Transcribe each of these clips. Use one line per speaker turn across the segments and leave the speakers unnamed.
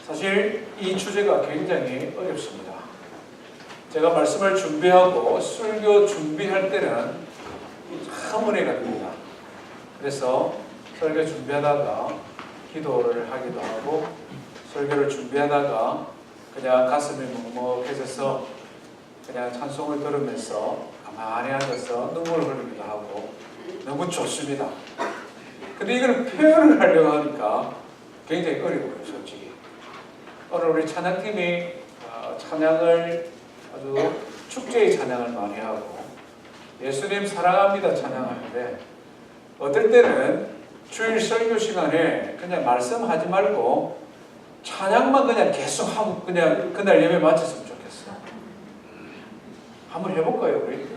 사실 이 주제가 굉장히 어렵습니다. 제가 말씀을 준비하고 설교 준비할 때는 참 은혜가 됩니다. 그래서 설교 준비하다가 기도를 하기도 하고, 설교를 준비하다가 그냥 가슴이 먹먹해져서 그냥 찬송을 들으면서 가만히 앉아서 눈물을 흘리기도 하고 너무 좋습니다. 근데 이걸 표현을 하려고 하니까 굉장히 어려워요, 솔직히. 오늘 우리 찬양팀이 찬양을 아주 축제의 찬양을 많이 하고 예수님 사랑합니다 찬양하는데, 어떨 때는 주일 설교 시간에 그냥 말씀하지 말고 찬양만 그냥 계속 하고 그냥 그날 예배 마쳤으면 좋겠어. 한번 해볼까요, 우리?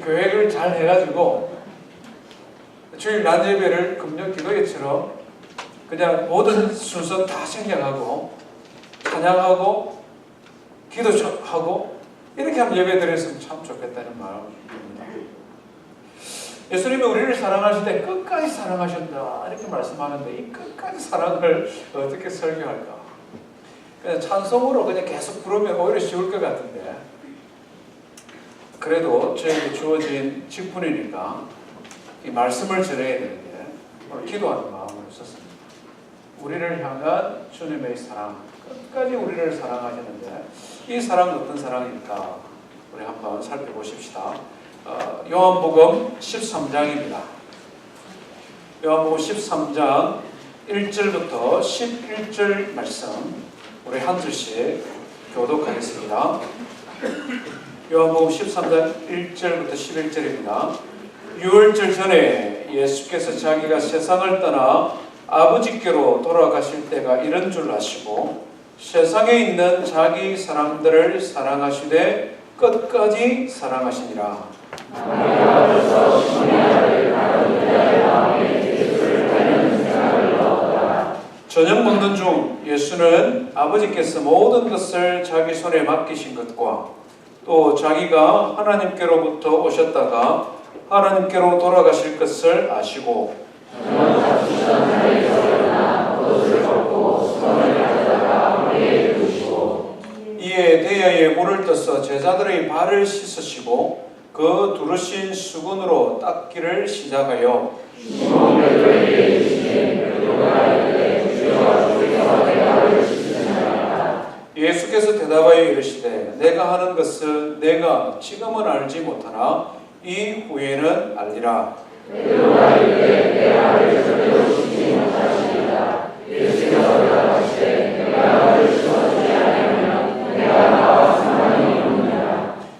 계획을 잘 해가지고 주일 낮 예배를 금요 기도회처럼 그냥 모든 순서 다 생략하고 찬양하고 기도하고 이렇게 하면 예배 드렸으면 참 좋겠다는 마음입니다. 예수님이 우리를 사랑하실 때 끝까지 사랑하셨다 이렇게 말씀하는데, 이 끝까지 사랑을 어떻게 설교할까? 그냥 찬송으로 그냥 계속 부르면 오히려 쉬울 것 같은데, 그래도 저에게 주어진 직분이니까 이 말씀을 전해야 되는데 오늘 기도하는 마음으로 썼습니다. 우리를 향한 주님의 사랑, 끝까지 우리를 사랑하시는데 이 사랑은 어떤 사랑일까? 우리 한번 살펴보십시다. 요한복음 13장입니다. 요한복음 13장 1절부터 11절 말씀 우리 한 절씩 교독하겠습니다. 요한복음 13장 1절부터 11절입니다. 유월절 전에 예수께서 자기가 세상을 떠나 아버지께로 돌아가실 때가 이른 줄 아시고 세상에 있는 자기 사람들을 사랑하시되 끝까지 사랑하시니라. 저녁 먹는 중 예수는 아버지께서 모든 것을 자기 손에 맡기신 것과 또 자기가 하나님께로부터 오셨다가 하나님께로 돌아가실 것을 아시고 이에 대야에 물을 떠서 제자들의 발을 씻으시고 그 두르신 수건으로 닦기를 시작하여 예수께서 대답하여 이르시되 내가 하는 것을 내가 지금은 알지 못하나 이 후에는 알리라.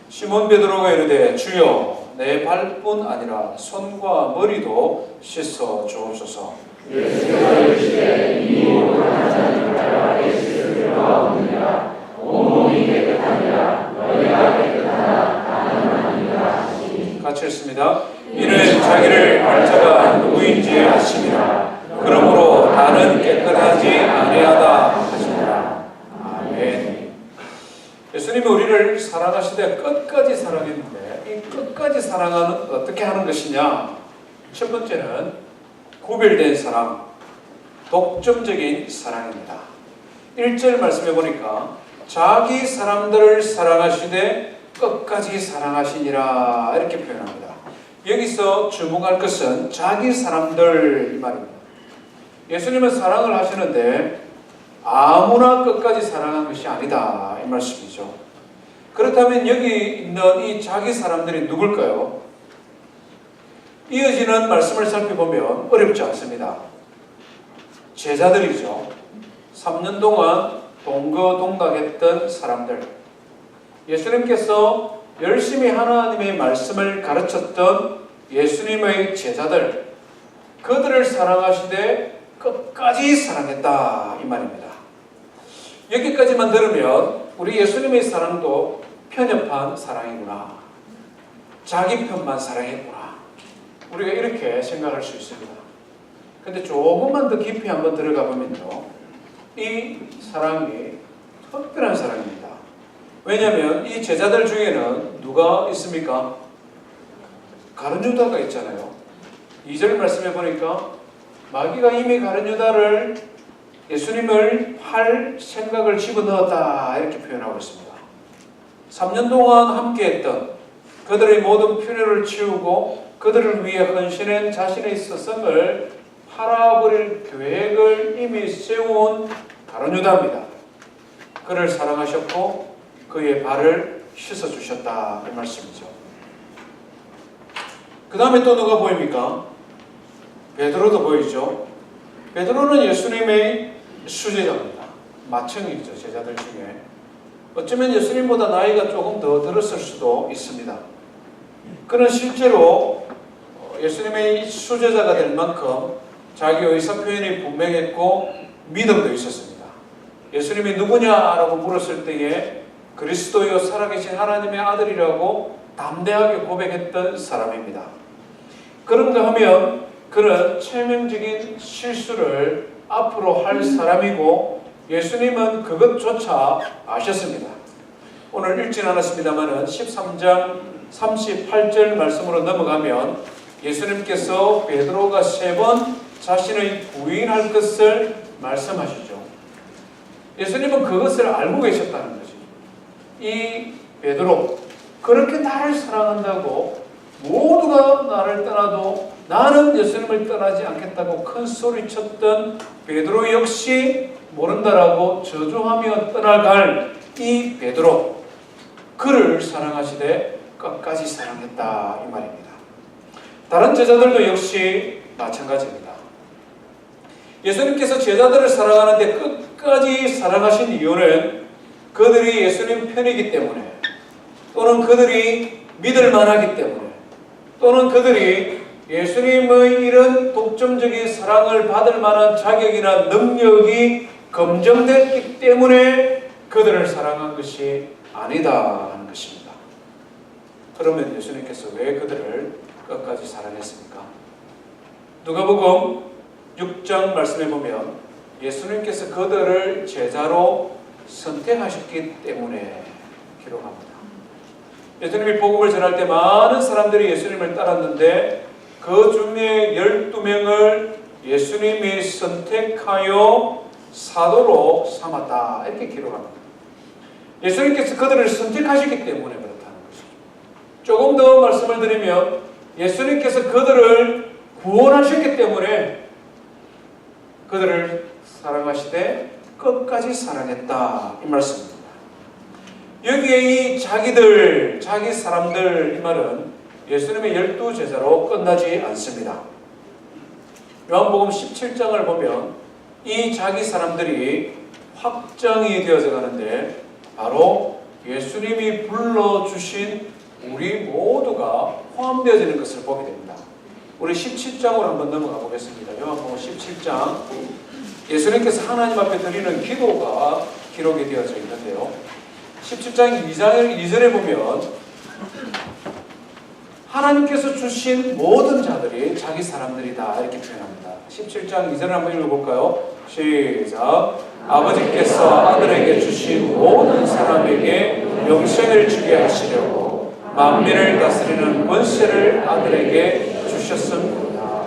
시몬 베드로가 이르되 주여 내 발뿐 아니라 손과 머리도 씻어 주옵소서. 예수께서 이르시되 이 몸을 하나님 나라에 씻을 필요가 없느니라. 온몸이 깨끗하니라. 너희가 깨끗하다 나는 아니라 하시니. 같이 읽습니다. 이는 자기를 발자가 누구인지 아심이라. 그러므로 나는 깨끗하지 아니하다 하시니라. 아멘. 예수님이 우리를 사랑하시되 끝까지 사랑했는데, 이 끝까지 사랑은 어떻게 하는 것이냐? 첫 번째는 구별된 사랑, 독점적인 사랑입니다. 1절 말씀해 보니까 자기 사람들을 사랑하시되 끝까지 사랑하시니라 이렇게 표현합니다. 여기서 주목할 것은 자기 사람들 이 말입니다. 예수님은 사랑을 하시는데 아무나 끝까지 사랑한 것이 아니다 이 말씀이죠. 그렇다면 여기 있는 이 자기 사람들이 누굴까요? 이어지는 말씀을 살펴보면 어렵지 않습니다. 제자들이죠. 3년 동안 동거동락했던 사람들, 예수님께서 열심히 하나님의 말씀을 가르쳤던 예수님의 제자들, 그들을 사랑하시되 끝까지 사랑했다 이 말입니다. 여기까지만 들으면 우리 예수님의 사랑도 편협한 사랑이구나, 자기 편만 사랑했구나, 우리가 이렇게 생각할 수 있습니다. 근데 조금만 더 깊이 한번 들어가 보면요, 이 사랑이 특별한 사랑입니다. 왜냐하면 이 제자들 중에는 누가 있습니까? 가룟 유다가 있잖아요. 2절 말씀해 보니까 마귀가 이미 가룟 유다를 예수님을 팔 생각을 집어넣었다 이렇게 표현하고 있습니다. 3년 동안 함께했던 그들의 모든 필요를 채우고 그들을 위해 헌신한 자신의 스승을 팔아버릴 계획을 이미 세운 가룟 유다입니다. 그를 사랑하셨고 그의 발을 씻어주셨다 이 말씀이죠. 그 다음에 또 누가 보입니까? 베드로도 보이죠. 베드로는 예수님의 수제자입니다. 맏형이죠. 제자들 중에. 어쩌면 예수님보다 나이가 조금 더 들었을 수도 있습니다. 그는 실제로 예수님의 수제자가 될 만큼 자기 의사표현이 분명했고 믿음도 있었습니다. 예수님이 누구냐라고 물었을 때에 그리스도요 살아계신 하나님의 아들이라고 담대하게 고백했던 사람입니다. 그런가 하면 그는 체면적인 실수를 앞으로 할 사람이고 예수님은 그것조차 아셨습니다. 오늘 읽진 않았습니다만 13장 38절 말씀으로 넘어가면 예수님께서 베드로가 3번 자신의 부인할 것을 말씀하시죠. 예수님은 그것을 알고 계셨다는 거죠. 이 베드로, 그렇게 나를 사랑한다고 모두가 나를 떠나도 나는 예수님을 떠나지 않겠다고 큰 소리쳤던 베드로 역시 모른다라고 저주하며 떠나갈 이 베드로, 그를 사랑하시되 끝까지 사랑했다 이 말입니다. 다른 제자들도 역시 마찬가지입니다. 예수님께서 제자들을 사랑하는데 끝까지 사랑하신 이유는 그들이 예수님 편이기 때문에, 또는 그들이 믿을 만하기 때문에, 또는 그들이 예수님의 이런 독점적인 사랑을 받을 만한 자격이나 능력이 검증됐기 때문에 그들을 사랑한 것이 아니다 하는 것입니다. 그러면 예수님께서 왜 그들을 끝까지 사랑했습니까? 누가복음 6장 말씀에 보면 예수님께서 그들을 제자로 선택하셨기 때문에 기록합니다. 예수님이 복음을 전할 때 많은 사람들이 예수님을 따랐는데 그 중에 12명을 예수님이 선택하여 사도로 삼았다 이렇게 기록합니다. 예수님께서 그들을 선택하셨기 때문에 그렇다는 것이죠. 조금 더 말씀을 드리면 예수님께서 그들을 구원하셨기 때문에 그들을 사랑하시되 끝까지 사랑했다 이 말씀입니다. 여기에 이 자기들, 자기 사람들 이 말은 예수님의 12제자로 끝나지 않습니다. 요한복음 17장을 보면 이 자기 사람들이 확장이 되어져 가는데 바로 예수님이 불러주신 우리 모두가 포함되어지는 것을 보게 됩니다. 우리 17장으로 한번 넘어가 보겠습니다. 요한복음 17장, 예수님께서 하나님 앞에 드리는 기도가 기록이 되어져 있는데요. 17장 2절에 보면 하나님께서 주신 모든 자들이 자기 사람들이다 이렇게 표현합니다. 17장 2절을 한번 읽어볼까요? 시작. 아버지께서 아들에게 주신 모든 사람에게 영생을 주게 하시려고 만민을 다스리는 권세를 아들에게 주셨습니다.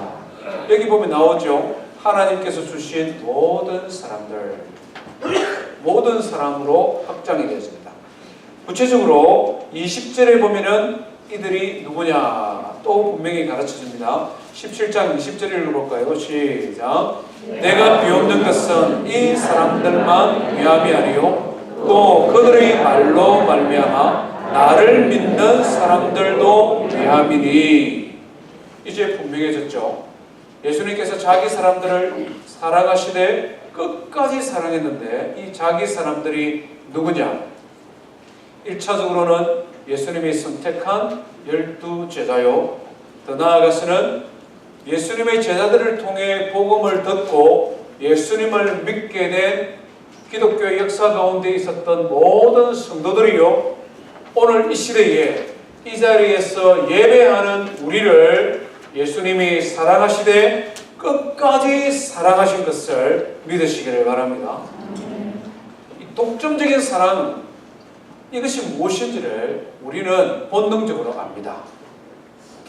여기 보면 나오죠. 하나님께서 주신 모든 사람들, 모든 사람으로 확장이 되어집니다. 구체적으로 20절에 보면은 이들이 누구냐 또 분명히 가르쳐줍니다. 17장 20절을 읽어볼까요? 시작. 내가 비옵는 것은 이 사람들만 위함이 아니요 또 그들의 말로 말미암아 나를 믿는 사람들도 위함이니. 이제 분명해졌죠. 예수님께서 자기 사람들을 사랑하시되 끝까지 사랑했는데 이 자기 사람들이 누구냐? 1차적으로는 예수님이 선택한 12제자요. 더 나아가서는 예수님의 제자들을 통해 복음을 듣고 예수님을 믿게 된 기독교의 역사 가운데 있었던 모든 성도들이요. 오늘 이 시대에 이 자리에서 예배하는 우리를 예수님이 사랑하시되 끝까지 사랑하신 것을 믿으시기를 바랍니다. 이 독점적인 사랑, 이것이 무엇인지를 우리는 본능적으로 압니다.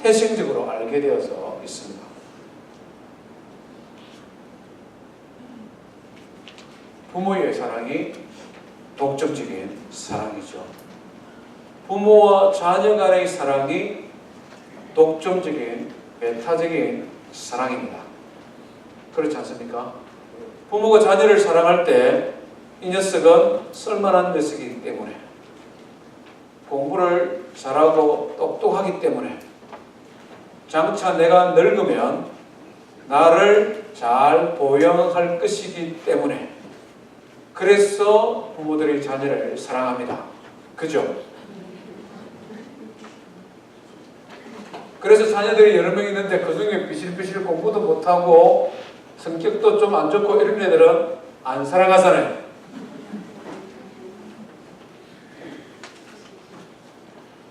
태생적으로 알게 되어서 있습니다. 부모의 사랑이 독점적인 사랑이죠. 부모와 자녀 간의 사랑이 독점적인 배타적인 사랑입니다. 그렇지 않습니까? 부모가 자녀를 사랑할 때 이 녀석은 쓸만한 녀석이기 때문에, 공부를 잘하고 똑똑하기 때문에, 장차 내가 늙으면 나를 잘 보양할 것이기 때문에, 그래서 부모들이 자녀를 사랑합니다. 그죠? 그래서 자녀들이 여러 명 있는데 그 중에 비실비실 공부도 못하고 성격도 좀 안 좋고 이런 애들은 안 사랑하잖아요.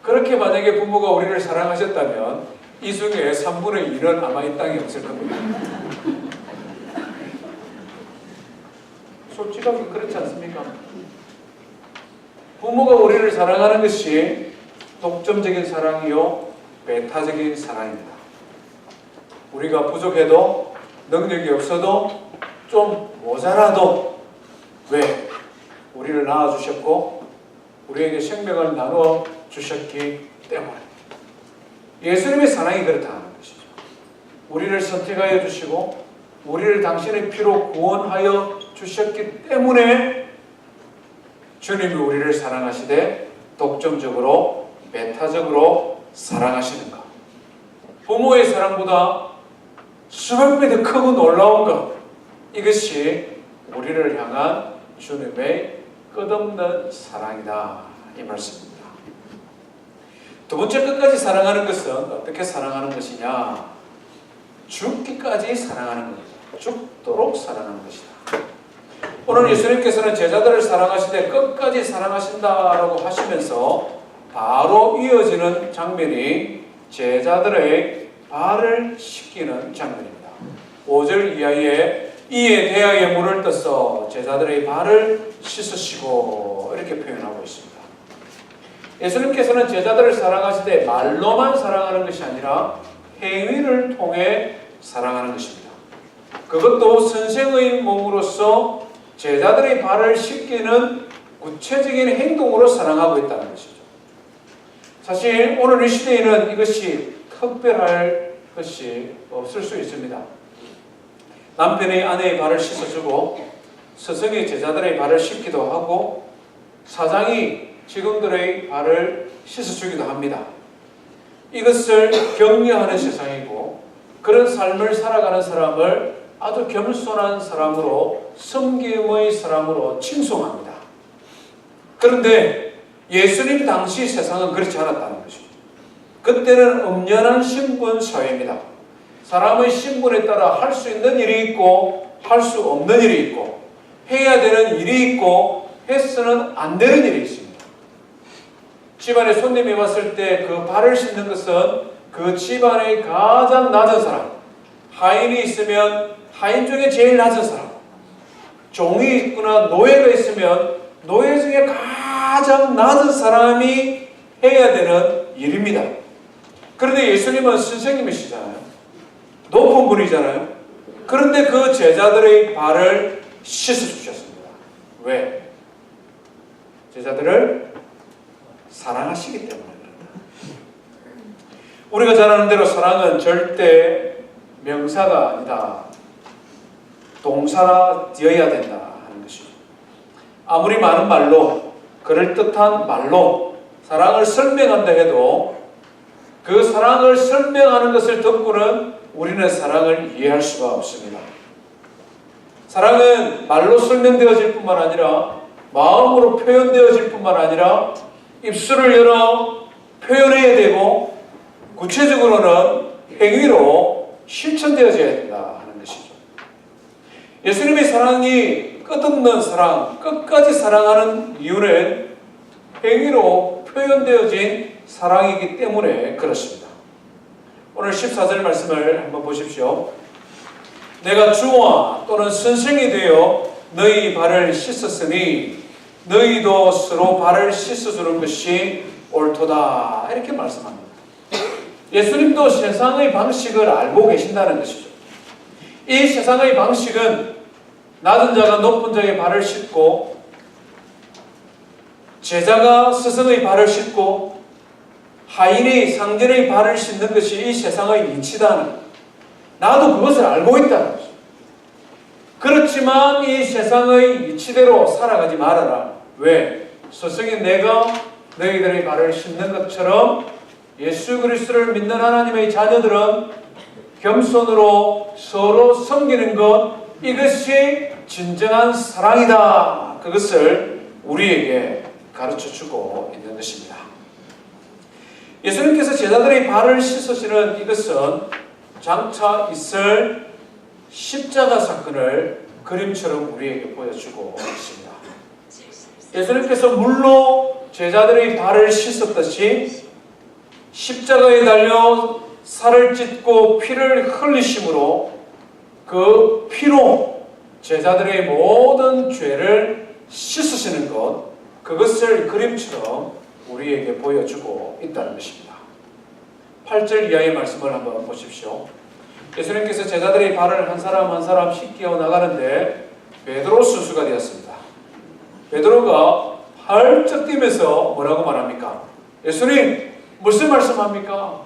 그렇게 만약에 부모가 우리를 사랑하셨다면 이 중에 3분의 1은 아마 이 땅에 없을 겁니다. 솔직하게 그렇지 않습니까? 부모가 우리를 사랑하는 것이 독점적인 사랑이요, 배타적인 사랑입니다. 우리가 부족해도, 능력이 없어도, 좀 모자라도, 왜? 우리를 낳아주셨고 우리에게 생명을 나누어 주셨기 때문에. 예수님의 사랑이 그렇다는 것이죠. 우리를 선택하여 주시고 우리를 당신의 피로 구원하여 주셨기 때문에 주님이 우리를 사랑하시되 독점적으로, 배타적으로 사랑하시는 것. 부모의 사랑보다 수백 배 더 크고 놀라운 것, 이것이 우리를 향한 주님의 끝없는 사랑이다, 이 말씀입니다. 두 번째, 끝까지 사랑하는 것은 어떻게 사랑하는 것이냐? 죽기까지 사랑하는 것이다. 죽도록 사랑하는 것이다. 오늘 예수님께서는 제자들을 사랑하시되 끝까지 사랑하신다라고 하시면서 바로 이어지는 장면이 제자들의 발을 씻기는 장면입니다. 5절 이하에 이에 대하여 물을 떠서 제자들의 발을 씻으시고, 이렇게 표현하고 있습니다. 예수님께서는 제자들을 사랑하시되 말로만 사랑하는 것이 아니라 행위를 통해 사랑하는 것입니다. 그것도 선생의 몸으로서 제자들의 발을 씻기는 구체적인 행동으로 사랑하고 있다는 것이죠. 사실 오늘 이 시대에는 이것이 특별할 것이 없을 수 있습니다. 남편이 아내의 발을 씻어주고 스승이 제자들의 발을 씻기도 하고 사장이 직원들의 발을 씻어주기도 합니다. 이것을 격려하는 세상이고, 그런 삶을 살아가는 사람을 아주 겸손한 사람으로, 섬김의 사람으로 칭송합니다. 그런데 예수님 당시 세상은 그렇지 않았다는 것입니다. 그때는 엄연한 신분 사회입니다. 사람의 신분에 따라 할 수 있는 일이 있고 할 수 없는 일이 있고, 해야 되는 일이 있고 해서는 안 되는 일이 있습니다. 집안에 손님이 왔을 때 그 발을 씻는 것은 그 집안의 가장 낮은 사람, 하인이 있으면 하인 중에 제일 낮은 사람, 종이 있거나 노예가 있으면 노예 중에 가장 낮은 사람이 해야 되는 일입니다. 그런데 예수님은 선생님이시잖아요. 높은 분이잖아요. 그런데 그 제자들의 발을 씻어주셨습니다. 왜? 제자들을 사랑하시기 때문에 그렇다. 우리가 잘 아는 대로 사랑은 절대 명사가 아니다, 동사가 되어야 된다 하는 것이죠. 아무리 많은 말로, 그럴듯한 말로 사랑을 설명한다 해도 그 사랑을 설명하는 것을 듣고는 우리는 사랑을 이해할 수가 없습니다. 사랑은 말로 설명되어질 뿐만 아니라 마음으로 표현되어질 뿐만 아니라 입술을 열어 표현해야 되고, 구체적으로는 행위로 실천되어져야 된다 하는 것이죠. 예수님의 사랑이 끝없는 사랑, 끝까지 사랑하는 이유는 행위로 표현되어진 사랑이기 때문에 그렇습니다. 오늘 14절 말씀을 한번 보십시오. 내가 주와 또는 선생이 되어 너희 발을 씻었으니 너희도 서로 발을 씻어주는 것이 옳도다, 이렇게 말씀합니다. 예수님도 세상의 방식을 알고 계신다는 것이죠. 이 세상의 방식은 낮은 자가 높은 자의 발을 씻고 제자가 스승의 발을 씻고 하인이 상전의 발을 씻는 것이 이 세상의 이치다는, 나도 그것을 알고 있다는 것입니다. 그렇지만 이 세상의 이치대로 살아가지 말아라. 왜? 스승인 내가 너희들의 발을 씻는 것처럼 예수 그리스도를 믿는 하나님의 자녀들은 겸손으로 서로 섬기는 것, 이것이 진정한 사랑이다. 그것을 우리에게 가르쳐주고 있는 것입니다. 예수님께서 제자들의 발을 씻으시는 이것은 장차 있을 십자가 사건을 그림처럼 우리에게 보여주고 있습니다. 예수님께서 물로 제자들의 발을 씻었듯이 십자가에 달려 살을 찢고 피를 흘리심으로 그 피로 제자들의 모든 죄를 씻으시는 것, 그것을 그림처럼 우리에게 보여주고 있다는 것입니다. 8절 이하의 말씀을 한번 보십시오. 예수님께서 제자들의 발을 한 사람 한 사람 씻겨 나가는데 베드로 순수가 되었습니다. 베드로가 활짝 뛰면서 뭐라고 말합니까? 예수님, 무슨 말씀합니까?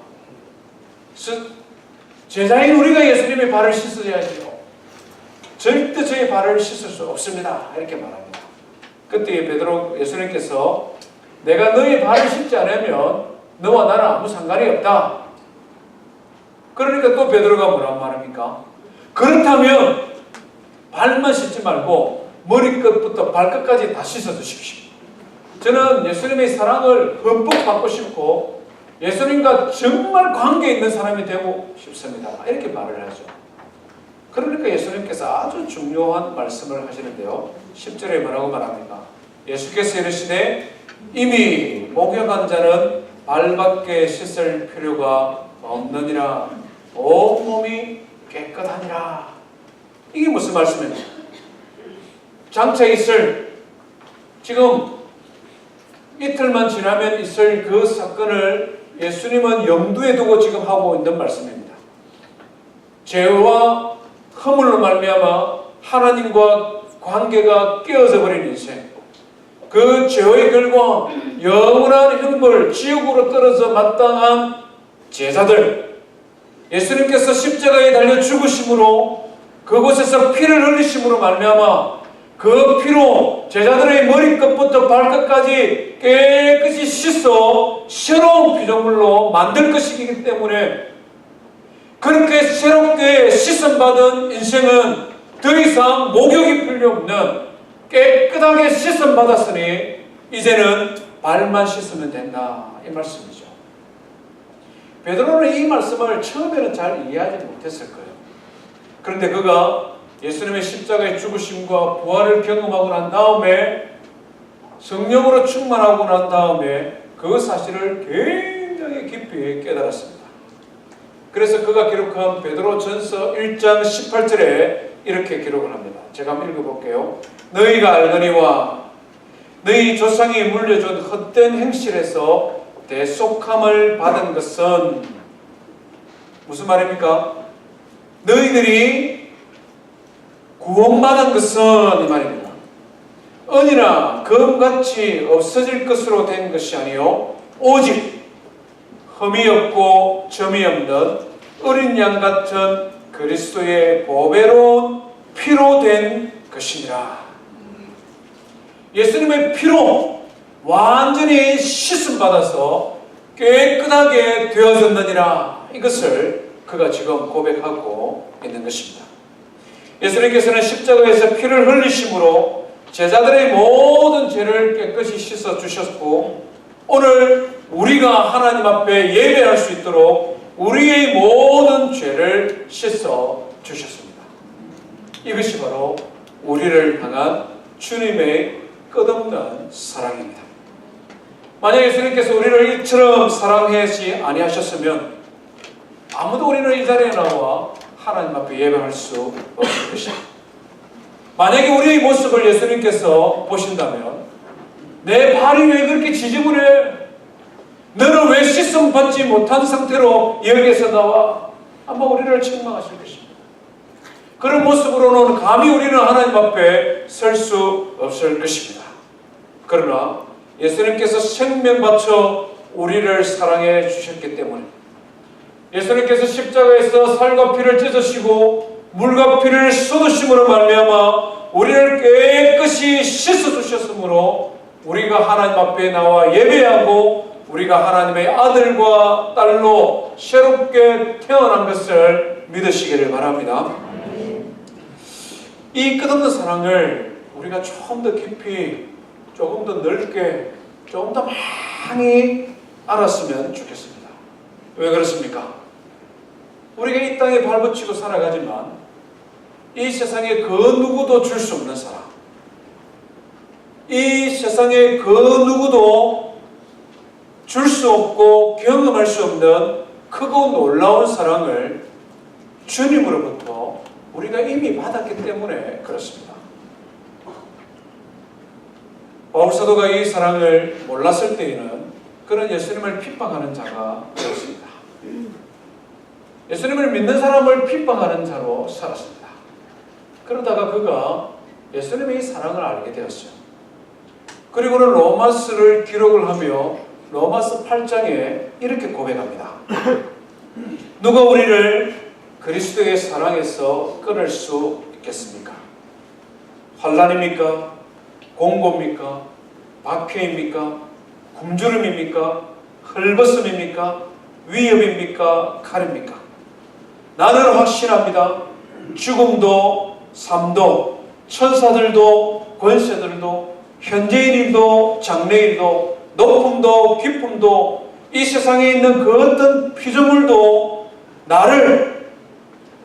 제자인 우리가 예수님의 발을 씻어야지요. 절대 저의 발을 씻을 수 없습니다. 이렇게 말합니다. 그때 베드로 예수님께서 내가 너의 발을 씻지 않으면 너와 나는 아무 상관이 없다. 그러니까 또 베드로가 뭐라고 말합니까? 그렇다면 발만 씻지 말고 머리끝부터 발끝까지 다 씻어주십시오. 저는 예수님의 사랑을 흠뻑 받고 싶고 예수님과 정말 관계 있는 사람이 되고 싶습니다. 이렇게 말을 하죠. 그러니까 예수님께서 아주 중요한 말씀을 하시는데요. 10절에 뭐라고 말합니까? 예수께서 이르시되 이미 목욕한 자는 발밖에 씻을 필요가 없느니라. 온몸이 깨끗하니라. 이게 무슨 말씀입니까? 장차 있을, 지금 이틀만 지나면 있을 그 사건을 예수님은 염두에 두고 지금 하고 있는 말씀입니다. 죄와 허물로 말미암아 하나님과 관계가 깨어져 버린 인생, 그 죄의 결과 영원한 형벌, 지옥으로 떨어져 마땅한 제자들, 예수님께서 십자가에 달려 죽으심으로 그곳에서 피를 흘리심으로 말미암아 그 피로 제자들의 머리끝부터 발끝까지 깨끗이 씻어 새로운 피조물로 만들 것이기 때문에, 그렇게 새롭게 씻음받은 인생은 더 이상 목욕이 필요 없는 깨끗하게 씻음받았으니 이제는 발만 씻으면 된다, 이 말씀이죠. 베드로는 이 말씀을 처음에는 잘 이해하지 못했을 거예요. 그런데 그가 예수님의 십자가의 죽으심과 부활을 경험하고 난 다음에, 성령으로 충만하고 난 다음에 그 사실을 굉장히 깊이 깨달았습니다. 그래서 그가 기록한 베드로전서 1장 18절에 이렇게 기록을 합니다. 제가 한번 읽어볼게요. 너희가 알거니와 너희 조상이 물려준 헛된 행실에서 대속함을 받은 것은, 무슨 말입니까? 너희들이 구원받은 것은, 이 말입니다. 은이나 금같이 없어질 것으로 된 것이 아니요 오직 흠이 없고 점이 없는 어린 양 같은 그리스도의 보배로운 피로 된 것이니라. 예수님의 피로 완전히 씻음 받아서 깨끗하게 되어졌느니라. 이것을 그가 지금 고백하고 있는 것입니다. 예수님께서는 십자가에서 피를 흘리심으로 제자들의 모든 죄를 깨끗이 씻어 주셨고, 오늘 우리가 하나님 앞에 예배할 수 있도록 우리의 모든 죄를 씻어 주셨습니다. 이것이 바로 우리를 향한 주님의 끝없는 사랑입니다. 만약 예수님께서 우리를 이처럼 사랑하지 아니하셨으면 아무도 우리는 이 자리에 나와 하나님 앞에 예배할 수 없을 것입니다. 만약에 우리의 모습을 예수님께서 보신다면 내 발이 왜 그렇게 지저분해? 너는 왜 씻음 받지 못한 상태로 여기에서 나와? 아마 우리를 책망하실 것입니다. 그런 모습으로는 감히 우리는 하나님 앞에 설 수 없을 것입니다. 그러나 예수님께서 생명 바쳐 우리를 사랑해 주셨기 때문에, 예수님께서 십자가에서 살과 피를 찢으시고 물과 피를 쏟으심으로 말미암아 우리를 깨끗이 씻어주셨으므로 우리가 하나님 앞에 나와 예배하고 우리가 하나님의 아들과 딸로 새롭게 태어난 것을 믿으시기를 바랍니다. 이 끝없는 사랑을 우리가 조금 더 깊이, 조금 더 넓게, 조금 더 많이 알았으면 좋겠습니다. 왜 그렇습니까? 우리가 이 땅에 발붙이고 살아가지만 이 세상에 그 누구도 줄 수 없는 사랑, 이 세상에 그 누구도 줄 수 없고 경험할 수 없는 크고 놀라운 사랑을 주님으로부터 우리가 이미 받았기 때문에 그렇습니다. 바울 사도가 이 사랑을 몰랐을 때에는 그는 예수님을 핍박하는 자가 되었습니다. 예수님을 믿는 사람을 핍박하는 자로 살았습니다. 그러다가 그가 예수님의 이 사랑을 알게 되었어요. 그리고는 로마서를 기록을 하며 로마서 8장에 이렇게 고백합니다. 누가 우리를 그리스도의 사랑에서 끊을 수 있겠습니까? 환난입니까? 공고입니까? 박해입니까? 굶주림입니까? 헐벗음입니까? 위협입니까? 칼입니까? 나는 확신합니다. 죽음도 삶도 천사들도 권세들도 현재인일도 장래일도 높음도 깊음도 이 세상에 있는 그 어떤 피조물도 나를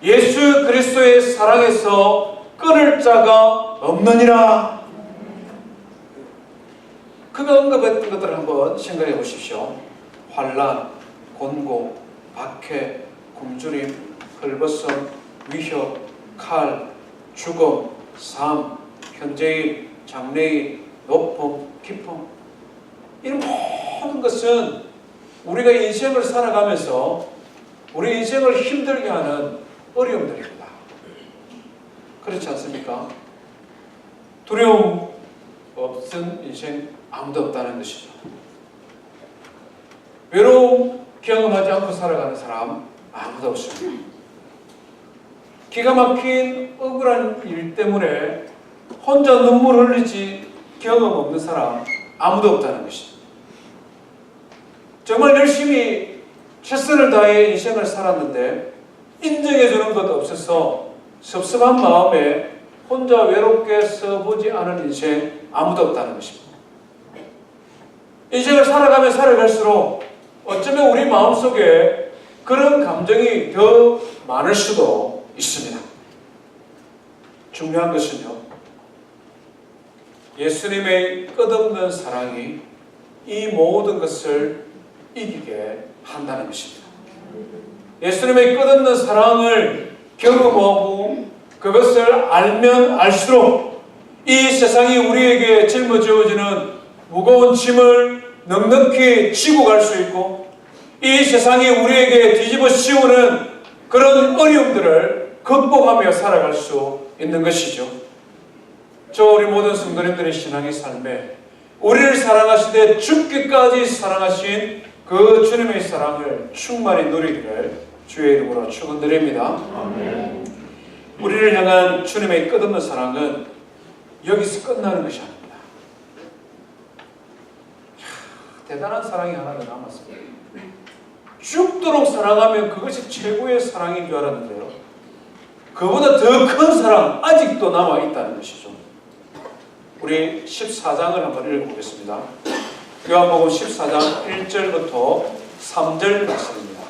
예수 그리스도의 사랑에서 끊을 자가 없느니라. 그가 언급했던 것들을 한번 생각해 보십시오. 환난, 곤고, 박해, 굶주림, 헐벗음, 위협, 칼, 죽음, 삶, 현재일, 장래일, 높음, 깊음, 이런 모든 것은 우리가 인생을 살아가면서 우리 인생을 힘들게 하는 어려움들입니다. 그렇지 않습니까? 두려움 없은 인생 아무도 없다는 것이죠. 외로움 경험하지 않고 살아가는 사람 아무도 없습니다. 기가 막힌 억울한 일 때문에 혼자 눈물 흘리지 경험 없는 사람 아무도 없다는 것이죠. 정말 열심히 최선을 다해 인생을 살았는데 인정해주는 것도 없어서 섭섭한 마음에 혼자 외롭게 써보지 않은 인생 아무도 없다는 것입니다. 인생을 살아가면 살아갈수록 어쩌면 우리 마음속에 그런 감정이 더 많을 수도 있습니다. 중요한 것은요, 예수님의 끝없는 사랑이 이 모든 것을 이기게 한다는 것입니다. 예수님의 끝없는 사랑을 경험하고 그것을 알면 알수록 이 세상이 우리에게 짊어지어지는 무거운 짐을 넉넉히 지고 갈 수 있고 이 세상이 우리에게 뒤집어 씌우는 그런 어려움들을 극복하며 살아갈 수 있는 것이죠. 우리 모든 성도님들의 신앙의 삶에 우리를 사랑하시되 죽기까지 사랑하신 그 주님의 사랑을 충만히 누리기를 주의 이름으로 축원드립니다. 아멘. 우리를 향한 주님의 끝없는 사랑은 여기서 끝나는 것이 아닙니다. 대단한 사랑이 하나 더 남았습니다. 죽도록 사랑하면 그것이 최고의 사랑인 줄 알았는데요, 그보다 더 큰 사랑 아직도 남아있다는 것이죠. 우리 14장을 한번 읽어보겠습니다. 요한복음 14장 1절부터 3절 말씀입니다.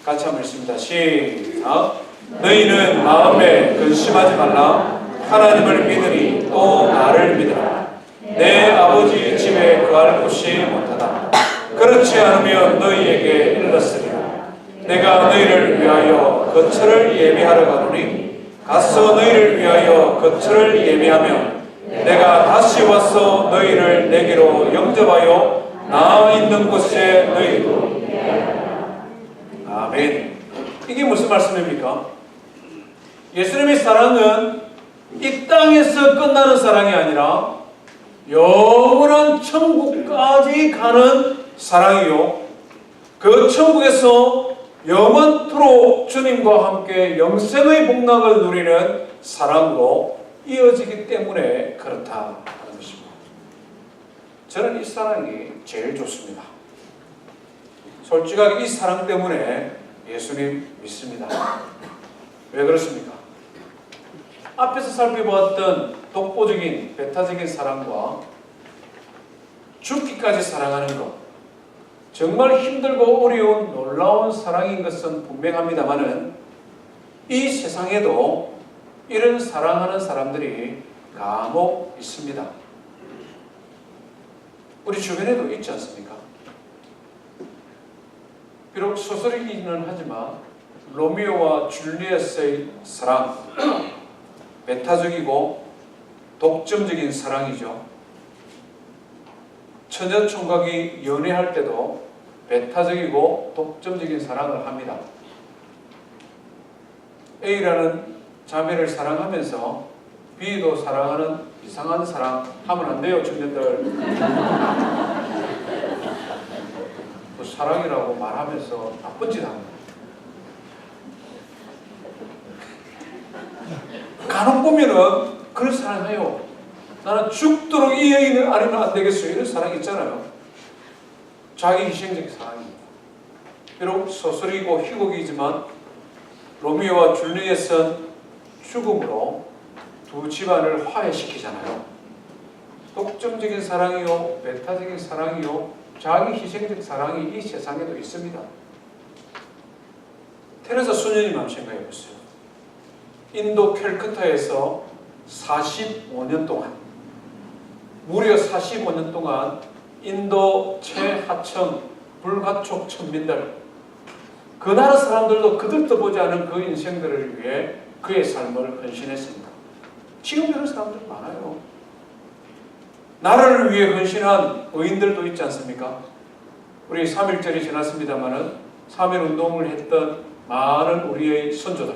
같이 한번 읽습니다. 시작. 너희는 마음에 근심하지 말라. 하나님을 믿으니 또 나를 믿으라. 내 아버지 집에 거할 곳이 못하다. 그렇지 않으면 너희에게 일렀으리라. 내가 너희를 위하여 거처를 예비하러 가노니 가서 너희를 위하여 거처를 예비하면 내가 다시 와서 너희를 내게로 영접하여 나 있는 곳에 너희도. 아멘. 이게 무슨 말씀입니까? 예수님의 사랑은 이 땅에서 끝나는 사랑이 아니라 영원한 천국까지 가는 사랑이요, 그 천국에서 영원토록 주님과 함께 영생의 복락을 누리는 사랑으로 이어지기 때문에 그렇다 하는 것입니다. 저는 이 사랑이 제일 좋습니다. 솔직하게 이 사랑 때문에 예수님 믿습니다. 왜 그렇습니까? 앞에서 살펴보았던 독보적인 배타적인 사랑과 죽기까지 사랑하는 것, 정말 힘들고 어려운 놀라운 사랑인 것은 분명합니다마는 이 세상에도 이런 사랑하는 사람들이 간혹 있습니다. 우리 주변에도 있지 않습니까? 비록 소설이기는 하지만 로미오와 줄리엣의 사랑, 배타적이고 독점적인 사랑이죠. 처녀총각이 연애할 때도 배타적이고 독점적인 사랑을 합니다. A라는 자매를 사랑하면서 B도 사랑하는 이상한 사랑 하면 안 돼요, 청년들. 그 사랑이라고 말하면서 나쁜 짓 합니다. 간혹 보면은 그런 사랑해요. 나는 죽도록 이 여인을 아니면 안 되겠어요. 이런 사랑이 있잖아요. 자기 희생적인 사랑입니다. 비록 소설이고 희곡이지만 로미오와 줄리엣은 죽음으로 두 집안을 화해시키잖아요. 독점적인 사랑이요, 배타적인 사랑이요, 자기 희생적 사랑이 이 세상에도 있습니다. 테레사 수녀님 한번 생각해 보세요. 인도 캘커타에서 45년 동안, 무려 45년 동안 인도 최하층 불가촉 천민들, 그 나라 사람들도 그들도 보지 않은 그 인생들을 위해 그의 삶을 헌신했습니다. 지금 이런 사람들 많아요. 나라를 위해 헌신한 의인들도 있지 않습니까? 우리 3.1절이 지났습니다마는 3.1운동을 했던 많은 우리의 선조들,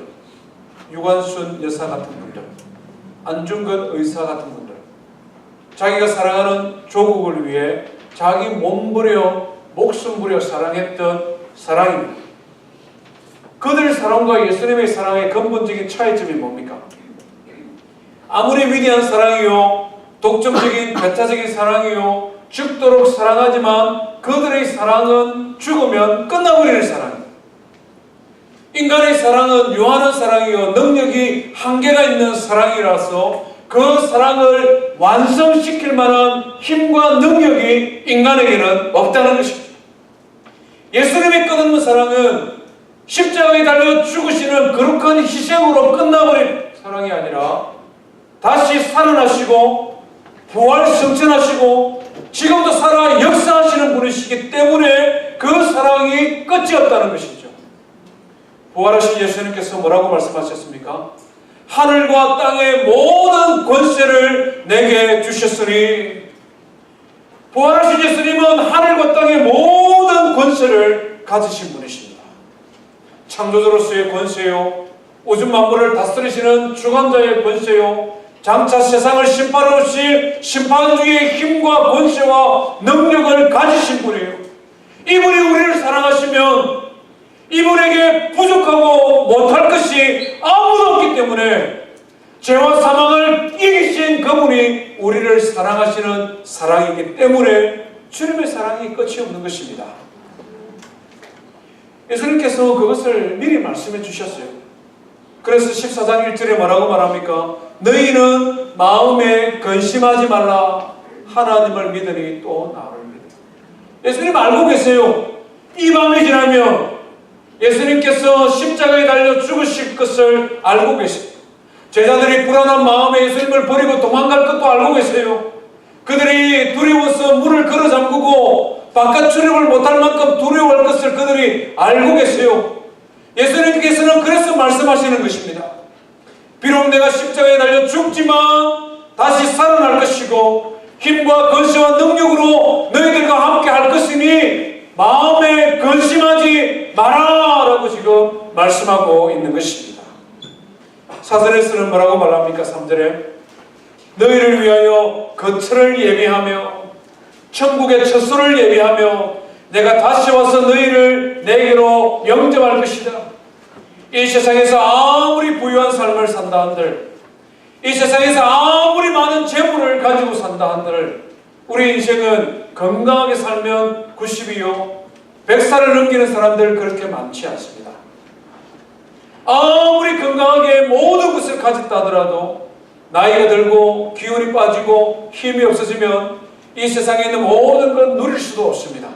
유관순 여사 같은 분들, 안중근 의사 같은 분들, 자기가 사랑하는 조국을 위해 자기 몸 버려 목숨 버려 사랑했던 사랑입니다. 그들 사랑과 예수님의 사랑의 근본적인 차이점이 뭡니까? 아무리 위대한 사랑이요, 독점적인 배타적인 사랑이요, 죽도록 사랑하지만 그들의 사랑은 죽으면 끝나버리는 사랑입니다. 인간의 사랑은 유한한 사랑이요, 능력이 한계가 있는 사랑이라서 그 사랑을 완성시킬 만한 힘과 능력이 인간에게는 없다는 것입니다. 예수님의 끝없는 사랑은 십자가에 달려 죽으시는 거룩한 희생으로 끝나버린 사랑이 아니라 다시 살아나시고 부활 성천하시고 지금도 살아 역사하시는 분이시기 때문에 그 사랑이 끝이 없다는 것이죠. 부활하신 예수님께서 뭐라고 말씀하셨습니까? 하늘과 땅의 모든 권세를 내게 주셨으니, 부활하신 예수님은 하늘과 땅의 모든 권세를 가지신 분이십니다. 창조주로서의 권세요, 우주 만물을 다스리시는 주관자의 권세요, 장차 세상을 심판하실 심판주의 힘과 권세와 능력을 가지신 분이에요. 이분이 우리를 사랑하시면 이분에게 부족하고 못할 것이 아무도 없기 때문에 죄와 사망을 이기신 그분이 우리를 사랑하시는 사랑이기 때문에 주님의 사랑이 끝이 없는 것입니다. 예수님께서 그것을 미리 말씀해 주셨어요. 그래서 14장 1절에 뭐라고 말합니까? 너희는 마음에 근심하지 말라. 하나님을 믿으니 또 나를 믿으라. 예수님 알고 계세요. 이 밤이 지나면 예수님께서 십자가에 달려 죽으실 것을 알고 계십니다. 제자들이 불안한 마음에 예수님을 버리고 도망갈 것도 알고 계세요. 그들이 두려워서 문을 걸어 잠그고 바깥 출입을 못할 만큼 두려워할 것을 그들이 알고 계세요. 예수님께서는 그래서 말씀하시는 것입니다. 비록 내가 십자가에 달려 죽지만 다시 살아날 것이고 힘과 권세와 능력으로 너희들과 함께 할 것이니 마음에 근심하지 마라 라고 지금 말씀하고 있는 것입니다. 사전에서는 뭐라고 말합니까? 3절에 너희를 위하여 거처를 예비하며 천국의 처소를 예비하며 내가 다시 와서 너희를 내게로 영접할 것이다. 이 세상에서 아무리 부유한 삶을 산다 한들, 이 세상에서 아무리 많은 재물을 가지고 산다 한들, 우리 인생은 건강하게 살면 90이요 100살을 넘기는 사람들 그렇게 많지 않습니다. 아무리 건강하게 모든 것을 가졌다 하더라도 나이가 들고 기운이 빠지고 힘이 없어지면 이 세상에 있는 모든 것 누릴 수도 없습니다.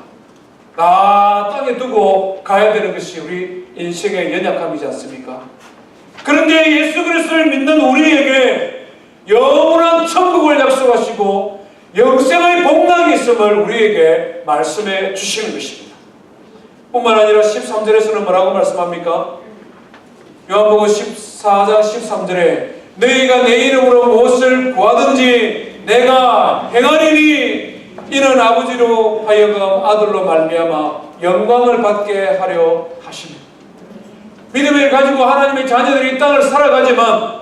다 땅에 두고 가야 되는 것이 우리 인생의 연약함이지 않습니까? 그런데 예수 그리스도를 믿는 우리에게 영원한 천국을 약속하시고 영생의 복락이 있음을 우리에게 말씀해 주시는 것입니다. 뿐만 아니라 13절에서는 뭐라고 말씀합니까? 요한복음 14장 13절에 너희가 내 이름으로 무엇을 구하든지 내가 행하리니 이는 아버지로 하여금 아들로 말미암아 영광을 받게 하려 하십니다. 믿음을 가지고 하나님의 자녀들이 이 땅을 살아가지만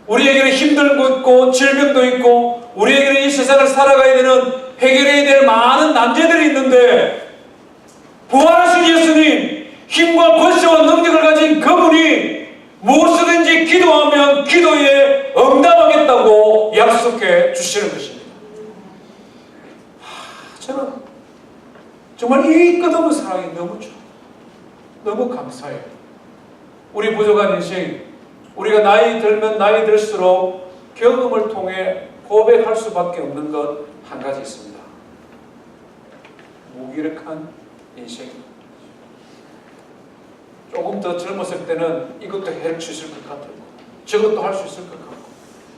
우리에게는 힘들고 있고 질병도 있고 우리에게는 이 세상을 살아가야 되는 해결해야 될 많은 난제들이 있는데 부활하신 예수님 힘과 권세와 능력을 가진 그분이 무엇이든지 기도하면 기도에 응답하겠다고 약속해 주시는 것입니다. 저는 정말 이 끝없는 사랑이 너무 좋아요. 너무 감사해요. 우리 부족한 인생, 우리가 나이 들면 나이 들수록 경험을 통해 고백할 수밖에 없는 것 한 가지 있습니다. 무기력한 인생입니다. 조금 더 젊었을 때는 이것도 해낼 수 있을 것 같고 저것도 할 수 있을 것 같고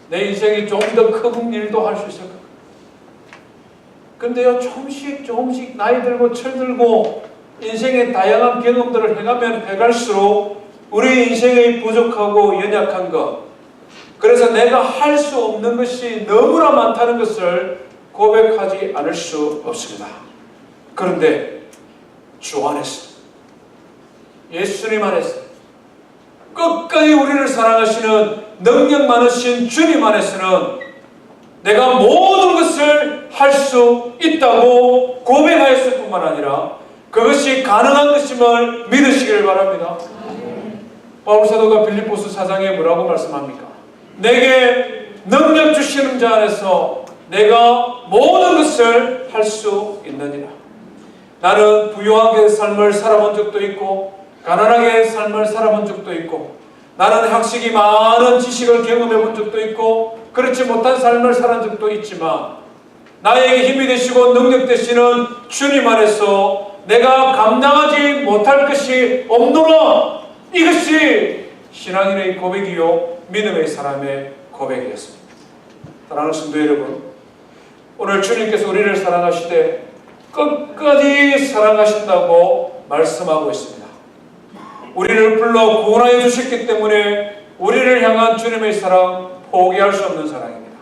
내 인생이 좀 더 큰 일도 할 수 있을 것 같고 근데요 조금씩 나이 들고 철들고 인생의 다양한 경험들을 해가면 해갈수록 우리 인생의 부족하고 연약한 것 그래서 내가 할 수 없는 것이 너무나 많다는 것을 고백하지 않을 수 없습니다. 그런데 주 안에서 예수님 안에서 끝까지 우리를 사랑하시는 능력 많으신 주님 안에서는 내가 모든 것을 할 수 있다고 고백하였을 뿐만 아니라 그것이 가능한 것임을 믿으시기를 바랍니다. 바울 사도가 빌립보서 4장에 뭐라고 말씀합니까? 내게 능력 주시는 자 안에서 내가 모든 것을 할 수 있느니라. 나는 부유하게 삶을 살아본 적도 있고 가난하게 삶을 살아본 적도 있고 나는 학식이 많은 지식을 경험해 본 적도 있고 그렇지 못한 삶을 살아본 적도 있지만 나에게 힘이 되시고 능력 되시는 주님 안에서 내가 감당하지 못할 것이 없노라. 이것이 신앙인의 고백이요 믿음의 사람의 고백이었습니다. 사랑하는 성도 여러분, 오늘 주님께서 우리를 사랑하시되 끝까지 사랑하신다고 말씀하고 있습니다. 우리를 불러 구원하여 주셨기 때문에 우리를 향한 주님의 사랑 포기할 수 없는 사랑입니다.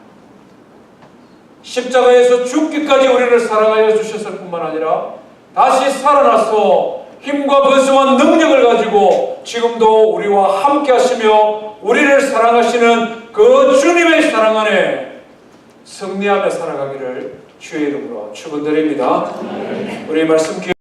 십자가에서 죽기까지 우리를 사랑하여 주셨을 뿐만 아니라 다시 살아나서 힘과 권세와 능력을 가지고 지금도 우리와 함께 하시며 우리를 사랑하시는 그 주님의 사랑 안에 승리하며 살아가기를 주의 이름으로 축원드립니다. 우리 말씀